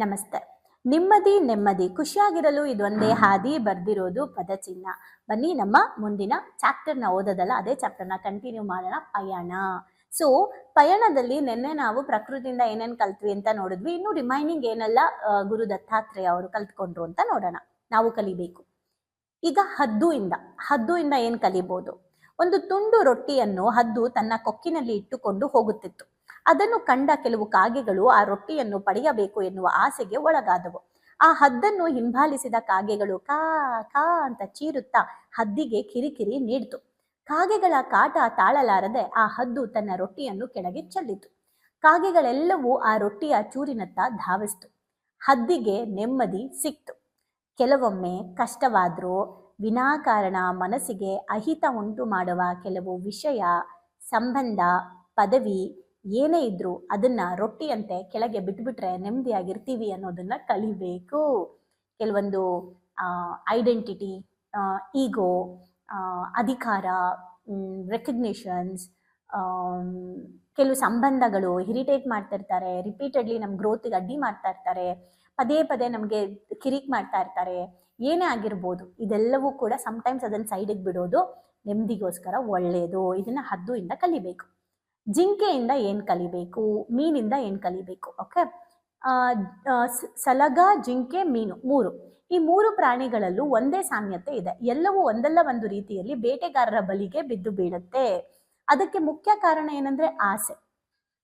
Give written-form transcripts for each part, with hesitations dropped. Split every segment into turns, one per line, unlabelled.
ನಮಸ್ತೆ. ನಿಮ್ಮದಿ ನೆಮ್ಮದಿ ಖುಷಿಯಾಗಿರಲು ಇದೊಂದೇ ಹಾದಿ ಬರ್ದಿರೋದು ಪದಚಿಹ್ನ. ಬನ್ನಿ ನಮ್ಮ ಮುಂದಿನ ಚಾಪ್ಟರ್ನ ಓದೋದಲ್ಲ, ಅದೇ ಚಾಪ್ಟರ್ನ ಕಂಟಿನ್ಯೂ ಮಾಡೋಣ. ಪಯಣ. ಸೊ ಪಯಣದಲ್ಲಿ ನಿನ್ನೆ ನಾವು ಪ್ರಕೃತಿಯಿಂದ ಏನೇನು ಕಲ್ತ್ವಿ ಅಂತ ನೋಡಿದ್ವಿ. ಇನ್ನು ರಿಮೈನಿಂಗ್ ಏನೆಲ್ಲ ಗುರು ದತ್ತಾತ್ರೇಯ ಅವರು ಕಲ್ತ್ಕೊಂಡ್ರು ಅಂತ ನೋಡೋಣ. ನಾವು ಕಲಿಬೇಕು. ಈಗ ಹದ್ದುಯಿಂದ ಏನು ಕಲಿಬಹುದು? ಒಂದು ತುಂಡು ರೊಟ್ಟಿಯನ್ನು ಹದ್ದು ತನ್ನ ಕೊಕ್ಕಿನಲ್ಲಿ ಇಟ್ಟುಕೊಂಡು ಹೋಗುತ್ತಿತ್ತು. ಅದನ್ನು ಕಂಡ ಕೆಲವು ಕಾಗೆಗಳು ಆ ರೊಟ್ಟಿಯನ್ನು ಪಡೆಯಬೇಕು ಎನ್ನುವ ಆಸೆಗೆ ಒಳಗಾದವು. ಆ ಹದ್ದನ್ನು ಹಿಂಬಾಲಿಸಿದ ಕಾಗೆಗಳು ಕಾ ಕಾ ಅಂತ ಚೀರುತ್ತಾ ಹದ್ದಿಗೆ ಕಿರಿಕಿರಿ ನೀಡಿತು. ಕಾಗೆಗಳ ಕಾಟ ತಾಳಲಾರದೆ ಆ ಹದ್ದು ತನ್ನ ರೊಟ್ಟಿಯನ್ನು ಕೆಳಗೆ ಚೆಲ್ಲಿತು. ಕಾಗೆಗಳೆಲ್ಲವೂ ಆ ರೊಟ್ಟಿಯ ಚೂರಿನತ್ತ ಧಾವಿಸ್ತು. ಹದ್ದಿಗೆ ನೆಮ್ಮದಿ ಸಿಕ್ತು. ಕೆಲವೊಮ್ಮೆ ಕಷ್ಟವಾದರೂ ವಿನಾಕಾರಣ ಮನಸ್ಸಿಗೆ ಅಹಿತ ಉಂಟು ಮಾಡುವ ಕೆಲವು ವಿಷಯ, ಸಂಬಂಧ, ಪದವಿ ಏನೇ ಇದ್ರೂ ಅದನ್ನ ರೊಟ್ಟಿಯಂತೆ ಕೆಳಗೆ ಬಿಟ್ಬಿಟ್ರೆ ನೆಮ್ಮದಿಯಾಗಿರ್ತೀವಿ ಅನ್ನೋದನ್ನ ಕಲಿಬೇಕು. ಕೆಲವೊಂದು ಐಡೆಂಟಿಟಿ, ಈಗೋ, ಅಧಿಕಾರ, ರೆಕಗ್ನಿಷನ್ಸ್, ಕೆಲವು ಸಂಬಂಧಗಳು ಇರಿಟೇಟ್ ಮಾಡ್ತಾ ಇರ್ತಾರೆ, ರಿಪೀಟೆಡ್ಲಿ ನಮ್ಮ ಗ್ರೋತಿಗೆ ಅಡ್ಡಿ ಮಾಡ್ತಾ ಇರ್ತಾರೆ, ಪದೇ ಪದೇ ನಮಗೆ ಕಿರಿಕ್ ಮಾಡ್ತಾ ಇರ್ತಾರೆ, ಏನೇ ಆಗಿರ್ಬೋದು. ಇದೆಲ್ಲವೂ ಕೂಡ ಸಮಟೈಮ್ಸ್ ಅದನ್ನು ಸೈಡಿಗೆ ಬಿಡೋದು ನೆಮ್ಮದಿಗೋಸ್ಕರ ಒಳ್ಳೆಯದು. ಇದನ್ನ ಹದ್ದುಯಿಂದ ಕಲಿಬೇಕು. ಜಿಂಕೆಯಿಂದ ಏನು ಕಲಿಬೇಕು? ಮೀನಿಂದ ಏನು ಕಲಿಬೇಕು? ಓಕೆ, ಸಲಗ, ಜಿಂಕೆ, ಮೀನು, ಈ ಮೂರು ಪ್ರಾಣಿಗಳಲ್ಲೂ ಒಂದೇ ಸಾಮ್ಯತೆ ಇದೆ. ಎಲ್ಲವೂ ಒಂದಲ್ಲ ಒಂದು ರೀತಿಯಲ್ಲಿ ಬೇಟೆಗಾರರ ಬಲಿಗೆ ಬಿದ್ದು ಬೀಳುತ್ತೆ. ಅದಕ್ಕೆ ಮುಖ್ಯ ಕಾರಣ ಏನಂದ್ರೆ ಆಸೆ.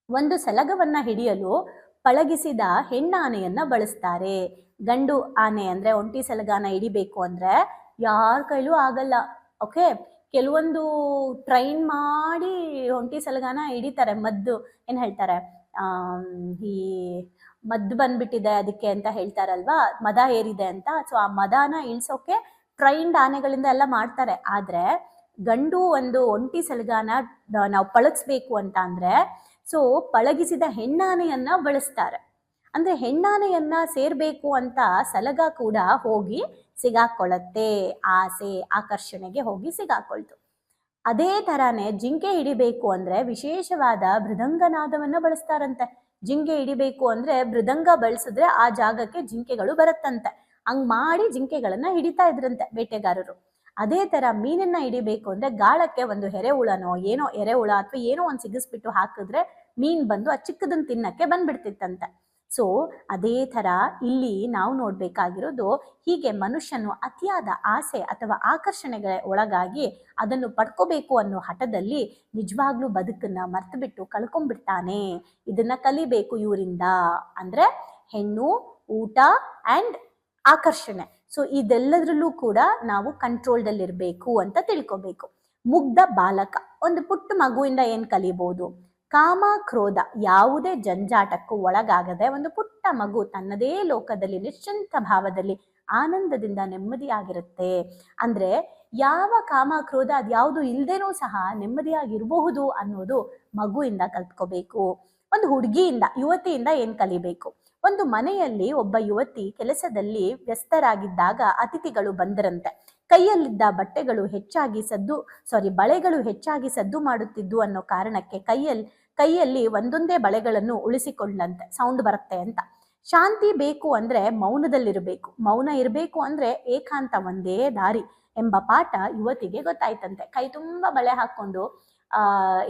ಒಂದು ಸಲಗವನ್ನ ಹಿಡಿಯಲು ಪಳಗಿಸಿದ ಹೆಣ್ಣಾನೆಯನ್ನ ಬಳಸ್ತಾರೆ. ಗಂಡು ಆನೆ ಅಂದ್ರೆ ಒಂಟಿ ಸಲಗಾನ ಹಿಡಿಬೇಕು ಅಂದ್ರೆ ಯಾರ ಕೈಲೂ ಆಗಲ್ಲ. ಓಕೆ, ಕೆಲವೊಂದು ಟ್ರೈನ್ ಮಾಡಿ ಒಂಟಿ ಸಲಗಾನ ಹಿಡಿತಾರೆ. ಮದ್ದು ಏನು ಹೇಳ್ತಾರೆ, ಈ ಮದ್ದು ಬಂದ್ಬಿಟ್ಟಿದೆ ಅದಕ್ಕೆ ಅಂತ ಹೇಳ್ತಾರಲ್ವಾ, ಮದ ಏರಿದೆ ಅಂತ. ಸೊ ಆ ಮದನ ಇಳಿಸೋಕೆ ಟ್ರೈನ್ಡ್ ಆನೆಗಳಿಂದ ಎಲ್ಲ ಮಾಡ್ತಾರೆ. ಆದ್ರೆ ಗಂಡು ಒಂದು ಒಂಟಿ ಸಲಗಾನ ನಾವು ಪಳಗಿಸ್ಬೇಕು ಅಂತ ಅಂದ್ರೆ ಸೊ ಪಳಗಿಸಿದ ಹೆಣ್ಣಾನೆಯನ್ನ ಬಳಸ್ತಾರೆ. ಅಂದ್ರೆ ಹೆಣ್ಣಾನೆಯನ್ನ ಸೇರ್ಬೇಕು ಅಂತ ಸಲಗ ಕೂಡ ಹೋಗಿ ಸಿಗಾಕೊಳ್ಳುತ್ತೆ. ಆಸೆ, ಆಕರ್ಷಣೆಗೆ ಹೋಗಿ ಸಿಗಾಕೊಳ್ತು. ಅದೇ ತರಾನೇ ಜಿಂಕೆ ಹಿಡಿಬೇಕು ಅಂದ್ರೆ ವಿಶೇಷವಾದ ಮೃದಂಗನಾದವನ್ನ ಬಳಸ್ತಾರಂತೆ. ಜಿಂಕೆ ಹಿಡಿಬೇಕು ಅಂದ್ರೆ ಮೃದಂಗ ಬಳಸಿದ್ರೆ ಆ ಜಾಗಕ್ಕೆ ಜಿಂಕೆಗಳು ಬರುತ್ತಂತೆ. ಹಂಗ್ ಮಾಡಿ ಜಿಂಕೆಗಳನ್ನ ಹಿಡಿತಾ ಇದ್ರಂತೆ ಬೇಟೆಗಾರರು. ಅದೇ ತರ ಮೀನನ್ನ ಹಿಡಿಬೇಕು ಅಂದ್ರೆ ಗಾಳಕ್ಕೆ ಒಂದು ಎರೆಹುಳನೋ ಏನೋ ಎರೆಹುಳ ಅಥವಾ ಏನೋ ಒಂದು ಸಿಗಿಸ್ಬಿಟ್ಟು ಹಾಕಿದ್ರೆ ಮೀನ್ ಬಂದು ಆ ಚಿಕ್ಕದನ್ನ ತಿನ್ನಕ್ಕೆ ಬಂದ್ಬಿಡ್ತಿತ್ತಂತೆ. ಸೊ ಅದೇ ಥರ ಇಲ್ಲಿ ನಾವು ನೋಡ್ಬೇಕಾಗಿರೋದು, ಹೀಗೆ ಮನುಷ್ಯನು ಅತಿಯಾದ ಆಸೆ ಅಥವಾ ಆಕರ್ಷಣೆಗಳ ಒಳಗಾಗಿ ಅದನ್ನು ಪಡ್ಕೋಬೇಕು ಅನ್ನೋ ಹಠದಲ್ಲಿ ನಿಜವಾಗ್ಲೂ ಬದುಕನ್ನ ಮರ್ತು ಬಿಟ್ಟು ಕಳ್ಕೊಂಡ್ಬಿಡ್ತಾನೆ. ಇದನ್ನ ಕಲಿಬೇಕು ಇವರಿಂದ. ಅಂದ್ರೆ ಹೆಣ್ಣು, ಊಟ ಆ್ಯಂಡ್ ಆಕರ್ಷಣೆ. ಸೊ ಇದೆಲ್ಲದ್ರಲ್ಲೂ ಕೂಡ ನಾವು ಕಂಟ್ರೋಲ್ದಲ್ಲಿರ್ಬೇಕು ಅಂತ ತಿಳ್ಕೊಬೇಕು. ಮುಗ್ಧ ಬಾಲಕ, ಒಂದು ಪುಟ್ಟ ಮಗುವಿಂದ ಏನ್ ಕಲಿಬಹುದು? ಕಾಮ, ಕ್ರೋಧ ಯಾವುದೇ ಜಂಜಾಟಕ್ಕೂ ಒಳಗಾಗದೆ ಒಂದು ಪುಟ್ಟ ಮಗು ತನ್ನದೇ ಲೋಕದಲ್ಲಿ ನಿಶ್ಚಿಂತ ಭಾವದಲ್ಲಿ ಆನಂದದಿಂದ ನೆಮ್ಮದಿಯಾಗಿರುತ್ತೆ. ಅಂದ್ರೆ ಯಾವ ಕಾಮ, ಕ್ರೋಧ ಅದ್ಯಾವುದು ಇಲ್ದೇನೂ ಸಹ ನೆಮ್ಮದಿಯಾಗಿರಬಹುದು ಅನ್ನೋದು ಮಗುವಿಂದ ಕಲ್ತ್ಕೋಬೇಕು. ಒಂದು ಹುಡುಗಿಯಿಂದ, ಯುವತಿಯಿಂದ ಏನ್ ಕಲಿಬೇಕು? ಒಂದು ಮನೆಯಲ್ಲಿ ಒಬ್ಬ ಯುವತಿ ಕೆಲಸದಲ್ಲಿ ವ್ಯಸ್ತರಾಗಿದ್ದಾಗ ಅತಿಥಿಗಳು ಬಂದರಂತೆ. ಕೈಯಲ್ಲಿದ್ದ ಬಳೆಗಳು ಹೆಚ್ಚಾಗಿ ಸದ್ದು ಮಾಡುತ್ತಿದ್ದು ಅನ್ನೋ ಕಾರಣಕ್ಕೆ ಕೈಯಲ್ಲಿ ಒಂದೊಂದೇ ಬಳೆಗಳನ್ನು ಉಳಿಸಿಕೊಂಡಂತೆ, ಸೌಂಡ್ ಬರುತ್ತೆ ಅಂತ. ಶಾಂತಿ ಬೇಕು ಅಂದ್ರೆ ಮೌನದಲ್ಲಿರಬೇಕು, ಮೌನ ಇರಬೇಕು ಅಂದ್ರೆ ಏಕಾಂತ ಒಂದೇ ದಾರಿ ಎಂಬ ಪಾಠ ಯುವತಿಗೆ ಗೊತ್ತಾಯ್ತಂತೆ. ಕೈ ತುಂಬಾ ಬಳೆ ಹಾಕೊಂಡು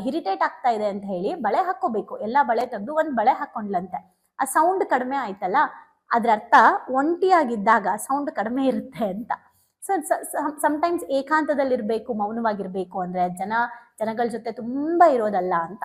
ಇರಿಟೇಟ್ ಆಗ್ತಾ ಇದೆ ಅಂತ ಹೇಳಿ ಬಳೆ ಹಾಕೋಬೇಕು. ಎಲ್ಲಾ ಬಳೆ ತೆಗೆದು ಒಂದ್ ಬಳೆ ಹಾಕೊಂಡ್ಲಂತೆ. ಆ ಸೌಂಡ್ ಕಡಿಮೆ ಆಯ್ತಲ್ಲ, ಅದ್ರ ಅರ್ಥ ಒಂಟಿಯಾಗಿದ್ದಾಗ ಸೌಂಡ್ ಕಡಿಮೆ ಇರುತ್ತೆ ಅಂತ. ಸೊ ಸಮಟೈಮ್ಸ್ ಏಕಾಂತದಲ್ಲಿರ್ಬೇಕು, ಮೌನವಾಗಿರ್ಬೇಕು ಅಂದ್ರೆ ಜನಗಳ ಜೊತೆ ತುಂಬಾ ಇರೋದಲ್ಲ ಅಂತ.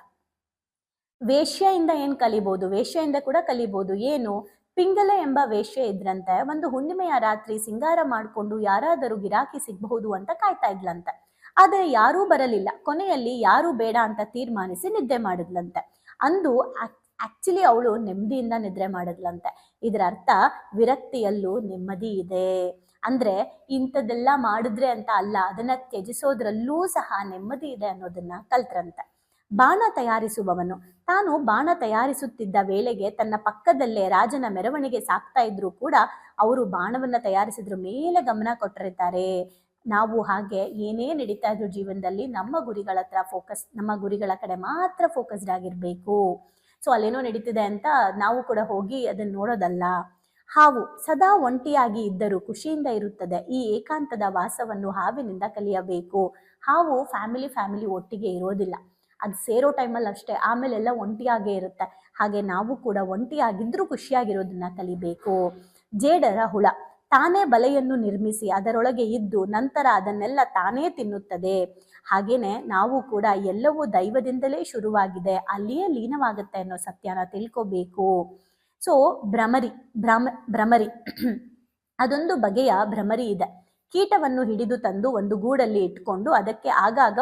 ವೇಶ್ಯೆಯಿಂದ ಏನ್ ಕಲಿಬಹುದು? ವೇಶ್ಯೆಯಿಂದ ಕೂಡ ಕಲಿಬಹುದು. ಏನು? ಪಿಂಗಲೆ ಎಂಬ ವೇಶ್ಯೆ ಇದ್ರಂತೆ. ಒಂದು ಹುಣ್ಣಿಮೆಯ ರಾತ್ರಿ ಸಿಂಗಾರ ಮಾಡಿಕೊಂಡು ಯಾರಾದರೂ ಗಿರಾಕಿ ಸಿಗಬಹುದು ಅಂತ ಕಾಯ್ತಾ ಇದ್ಲಂತೆ. ಆದ್ರೆ ಯಾರೂ ಬರಲಿಲ್ಲ. ಕೊನೆಯಲ್ಲಿ ಯಾರೂ ಬೇಡ ಅಂತ ತೀರ್ಮಾನಿಸಿ ನಿದ್ದೆ ಮಾಡಿದ್ಲಂತೆ. ಅಂದು ಆಕ್ಚುಲಿ ಅವಳು ನೆಮ್ಮದಿಯಿಂದ ನಿದ್ರೆ ಮಾಡಿದ್ಲಂತೆ. ಇದರ ಅರ್ಥ ವಿರಕ್ತಿಯಲ್ಲೂ ನೆಮ್ಮದಿ ಇದೆ. ಅಂದ್ರೆ ಇಂಥದ್ದೆಲ್ಲ ಮಾಡಿದ್ರೆ ಅಂತ ಅಲ್ಲ, ಅದನ್ನ ತ್ಯಜಿಸೋದ್ರಲ್ಲೂ ಸಹ ನೆಮ್ಮದಿ ಇದೆ ಅನ್ನೋದನ್ನ ಕಲ್ತ್ರಂತೆ. ಬಾಣ ತಯಾರಿಸುವವನು ತಾನು ಬಾಣ ತಯಾರಿಸುತ್ತಿದ್ದ ವೇಳೆಗೆ ತನ್ನ ಪಕ್ಕದಲ್ಲೇ ರಾಜನ ಮೆರವಣಿಗೆ ಸಾಕ್ತಾ ಇದ್ರು ಕೂಡ ಅವರು ಬಾಣವನ್ನ ತಯಾರಿಸಿದ್ರ ಮೇಲೆ ಗಮನ ಕೊಟ್ಟಿರ್ತಾರೆ. ನಾವು ಹಾಗೆ ಏನೇ ನಡೀತಾ ಇದ್ರು ಜೀವನದಲ್ಲಿ ನಮ್ಮ ಗುರಿಗಳ ಕಡೆ ಮಾತ್ರ ಫೋಕಸ್ಡ್ ಆಗಿರ್ಬೇಕು. ಸೊ ಅಲ್ಲೇನೋ ನಡೀತಿದೆ ಅಂತ ನಾವು ಕೂಡ ಹೋಗಿ ಅದನ್ನ ನೋಡೋದಲ್ಲ. ಹಾವು ಸದಾ ಒಂಟಿಯಾಗಿ ಇದ್ದರೂ ಖುಷಿಯಿಂದ ಇರುತ್ತದೆ. ಈ ಏಕಾಂತದ ವಾಸವನ್ನು ಹಾವಿನಿಂದ ಕಲಿಯಬೇಕು. ಹಾವು ಫ್ಯಾಮಿಲಿ ಒಟ್ಟಿಗೆ ಇರೋದಿಲ್ಲ, ಅದು ಸೇರೋ ಟೈಮಲ್ಲಿ ಅಷ್ಟೇ, ಆಮೇಲೆ ಎಲ್ಲ ಒಂಟಿಯಾಗೇ ಇರುತ್ತೆ. ಹಾಗೆ ನಾವು ಕೂಡ ಒಂಟಿಯಾಗಿದ್ರೂ ಖುಷಿಯಾಗಿರೋದನ್ನ ಕಲಿಬೇಕು. ಜೇಡರ ಹುಳ ತಾನೇ ಬಲೆಯನ್ನು ನಿರ್ಮಿಸಿ ಅದರೊಳಗೆ ಇದ್ದು ನಂತರ ಅದನ್ನೆಲ್ಲ ತಾನೇ ತಿನ್ನುತ್ತದೆ. ಹಾಗೇನೆ ನಾವು ಕೂಡ ಎಲ್ಲವೂ ದೈವದಿಂದಲೇ ಶುರುವಾಗಿದೆ, ಅಲ್ಲಿಯೇ ಲೀನವಾಗುತ್ತೆ ಅನ್ನೋ ಸತ್ಯನ ತಿಳ್ಕೋಬೇಕು. ಸೊ ಭ್ರಮರಿ ಅದೊಂದು ಬಗೆಯ ಭ್ರಮರಿ ಇದೆ. ಕೀಟವನ್ನು ಹಿಡಿದು ತಂದು ಒಂದು ಗೂಡಲ್ಲಿ ಇಟ್ಕೊಂಡು ಅದಕ್ಕೆ ಆಗಾಗ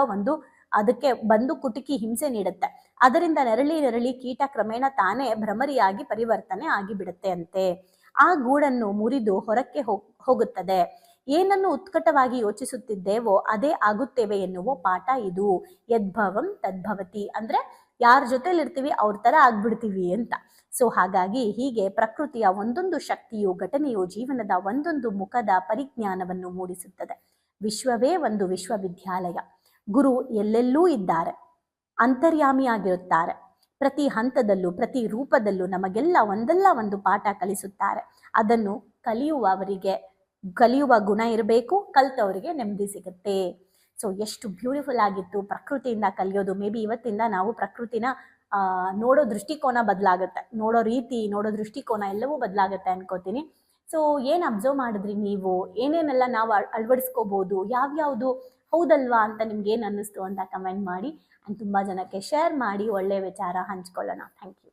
ಅದಕ್ಕೆ ಬಂದು ಕುಟುಕಿ ಹಿಂಸೆ ನೀಡುತ್ತೆ. ಅದರಿಂದ ನೆರಳಿ ಕೀಟ ಕ್ರಮೇಣ ತಾನೇ ಭ್ರಮರಿಯಾಗಿ ಪರಿವರ್ತನೆ ಆಗಿಬಿಡುತ್ತೆ ಅಂತೆ. ಆ ಗೂಡನ್ನು ಮುರಿದು ಹೊರಕ್ಕೆ ಹೋಗುತ್ತದೆ. ಏನನ್ನು ಉತ್ಕಟವಾಗಿ ಯೋಚಿಸುತ್ತಿದ್ದೇವೋ ಅದೇ ಆಗುತ್ತೇವೆ ಎನ್ನುವ ಪಾಠ ಇದು. ಯದ್ಭವಂ ತದ್ಭವತಿ ಅಂದ್ರೆ ಯಾರ ಜೊತೆಲಿ ಇರ್ತೀವಿ ಅವ್ರ ತರ ಆಗ್ಬಿಡ್ತೀವಿ ಅಂತ. ಸೊ ಹಾಗಾಗಿ ಹೀಗೆ ಪ್ರಕೃತಿಯ ಒಂದೊಂದು ಶಕ್ತಿಯು ಘಟನೆಯು ಜೀವನದ ಒಂದೊಂದು ಮುಖದ ಪರಿಜ್ಞಾನವನ್ನು ಮೂಡಿಸುತ್ತದೆ. ವಿಶ್ವವೇ ಒಂದು ವಿಶ್ವವಿದ್ಯಾಲಯ. ಗುರು ಎಲ್ಲೆಲ್ಲೂ ಇದ್ದಾರೆ, ಅಂತರ್ಯಾಮಿಯಾಗಿರುತ್ತಾರೆ. ಪ್ರತಿ ಹಂತದಲ್ಲೂ ಪ್ರತಿ ರೂಪದಲ್ಲೂ ನಮಗೆಲ್ಲ ಒಂದಲ್ಲ ಒಂದು ಪಾಠ ಕಲಿಸುತ್ತಾರೆ. ಅದನ್ನು ಕಲಿಯುವ ಗುಣ ಇರಬೇಕು, ಕಲ್ತವರಿಗೆ ನೆಮ್ಮದಿ ಸಿಗುತ್ತೆ. ಸೊ ಎಷ್ಟು ಬ್ಯೂಟಿಫುಲ್ ಆಗಿತ್ತು ಪ್ರಕೃತಿಯಿಂದ ಕಲಿಯೋದು. ಮೇ ಬಿ ಇವತ್ತಿಂದ ನಾವು ಪ್ರಕೃತಿನ ನೋಡೋ ದೃಷ್ಟಿಕೋನ ಬದಲಾಗುತ್ತೆ, ನೋಡೋ ರೀತಿ, ನೋಡೋ ದೃಷ್ಟಿಕೋನ ಎಲ್ಲವೂ ಬದಲಾಗುತ್ತೆ ಅನ್ಕೋತೀನಿ. ಸೊ ಏನು ಅಬ್ಸರ್ವ್ ಮಾಡಿದ್ರಿ ನೀವು, ಏನೇನೆಲ್ಲ ನಾವು ಅಳವಡಿಸ್ಕೋಬಹುದು, ಯಾವ್ಯಾವುದು ಹೌದಲ್ವಾ ಅಂತ ನಿಮ್ಗೆ ಏನು ಅನ್ನಿಸ್ತು ಅಂತ ಕಮೆಂಟ್ ಮಾಡಿ. ಆ್ಯಂಡ್ ತುಂಬ ಜನಕ್ಕೆ ಶೇರ್ ಮಾಡಿ, ಒಳ್ಳೆಯ ವಿಚಾರ ಹಂಚ್ಕೊಳ್ಳೋಣ. Thank you.